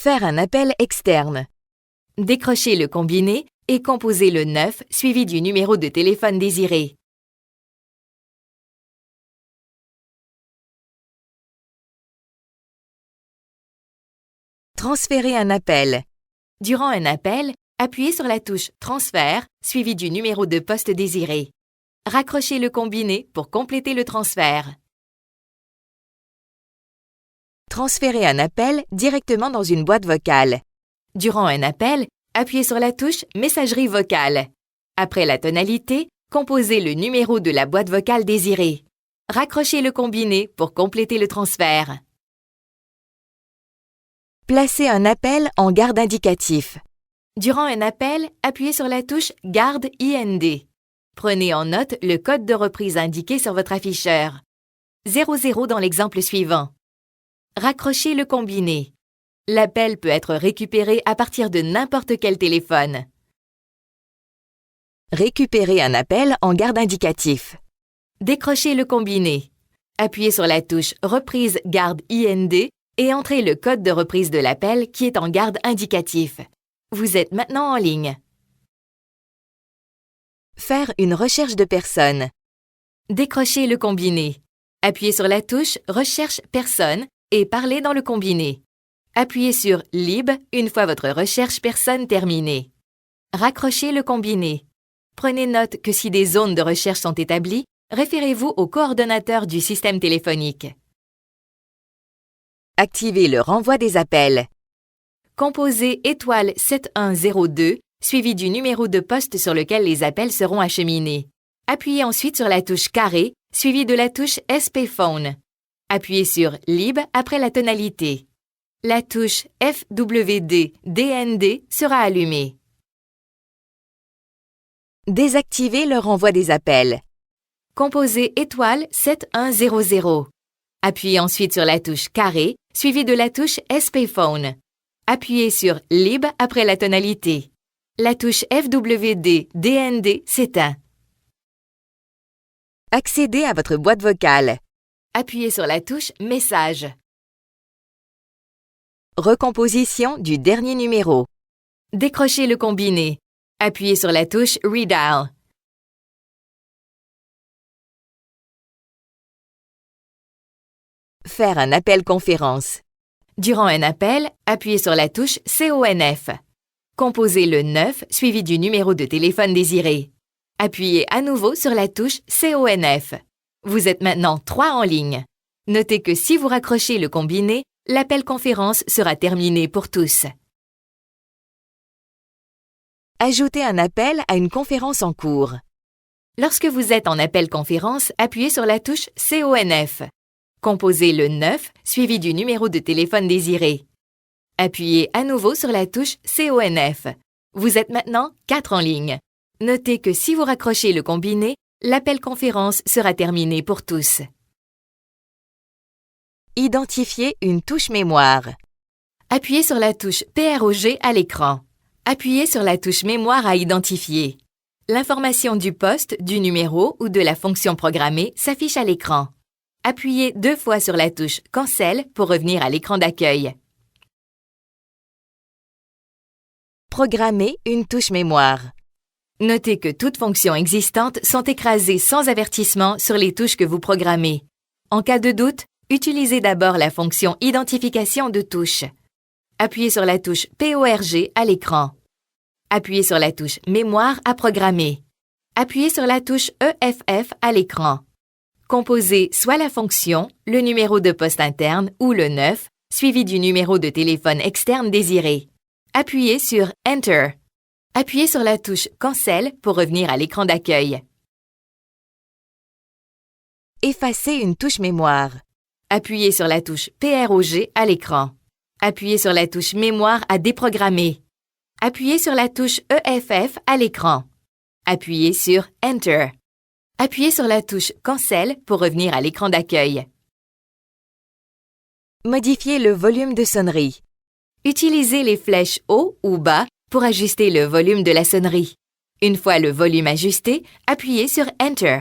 Faire un appel externe. Décrochez le combiné et composez le 9 suivi du numéro de téléphone désiré. Transférer un appel. Durant un appel, appuyez sur la touche « Transfert » suivi du numéro de poste désiré. Raccrochez le combiné pour compléter le transfert. Transférer un appel directement dans une boîte vocale. Durant un appel, appuyez sur la touche « Messagerie vocale ». Après la tonalité, composez le numéro de la boîte vocale désirée. Raccrochez le combiné pour compléter le transfert. Placez un appel en garde indicatif. Durant un appel, appuyez sur la touche « Garde IND ». Prenez en note le code de reprise indiqué sur votre afficheur. 00 dans l'exemple suivant. Raccrochez le combiné. L'appel peut être récupéré à partir de n'importe quel téléphone. Récupérer un appel en garde indicatif. Décrochez le combiné. Appuyez sur la touche « Reprise garde IND » et entrez le code de reprise de l'appel qui est en garde indicatif. Vous êtes maintenant en ligne. Faire une recherche de personne. Décrochez le combiné. Appuyez sur la touche « Recherche personne » et parlez dans le combiné. Appuyez sur « Lib » une fois votre recherche personne terminée. Raccrochez le combiné. Prenez note que si des zones de recherche sont établies, référez-vous au coordonnateur du système téléphonique. Activez le renvoi des appels. Composez étoile 7102 suivi du numéro de poste sur lequel les appels seront acheminés. Appuyez ensuite sur la touche carré suivi de la touche SP Phone. Appuyez sur Lib après la tonalité. La touche FWD DND sera allumée. Désactivez le renvoi des appels. Composez étoile 7100. Appuyez ensuite sur la touche carré suivi de la touche SP Phone. Appuyez sur Lib après la tonalité. La touche FWD DND s'éteint. Accédez à votre boîte vocale. Appuyez sur la touche Message. Recomposition du dernier numéro. Décrochez le combiné. Appuyez sur la touche Redial. Faire un appel conférence. Durant un appel, appuyez sur la touche CONF. Composez le 9 suivi du numéro de téléphone désiré. Appuyez à nouveau sur la touche CONF. Vous êtes maintenant 3 en ligne. Notez que si vous raccrochez le combiné, l'appel conférence sera terminé pour tous. Ajoutez un appel à une conférence en cours. Lorsque vous êtes en appel conférence, appuyez sur la touche CONF. Composez le 9 suivi du numéro de téléphone désiré. Appuyez à nouveau sur la touche CONF. Vous êtes maintenant 4 en ligne. Notez que si vous raccrochez le combiné, l'appel conférence sera terminé pour tous. Identifiez une touche mémoire. Appuyez sur la touche PROG à l'écran. Appuyez sur la touche mémoire à identifier. L'information du poste, du numéro ou de la fonction programmée s'affiche à l'écran. Appuyez 2 fois sur la touche Cancel pour revenir à l'écran d'accueil. Programmer une touche mémoire. Notez que toutes fonctions existantes sont écrasées sans avertissement sur les touches que vous programmez. En cas de doute, utilisez d'abord la fonction Identification de touche. Appuyez sur la touche PORG à l'écran. Appuyez sur la touche Mémoire à programmer. Appuyez sur la touche EFF à l'écran. Composez soit la fonction, le numéro de poste interne ou le 9, suivi du numéro de téléphone externe désiré. Appuyez sur Enter. Appuyez sur la touche Cancel pour revenir à l'écran d'accueil. Effacez une touche mémoire. Appuyez sur la touche PROG à l'écran. Appuyez sur la touche Mémoire à déprogrammer. Appuyez sur la touche EFF à l'écran. Appuyez sur Enter. Appuyez sur la touche Cancel pour revenir à l'écran d'accueil. Modifiez le volume de sonnerie. Utilisez les flèches haut ou bas pour ajuster le volume de la sonnerie. Une fois le volume ajusté, appuyez sur Enter.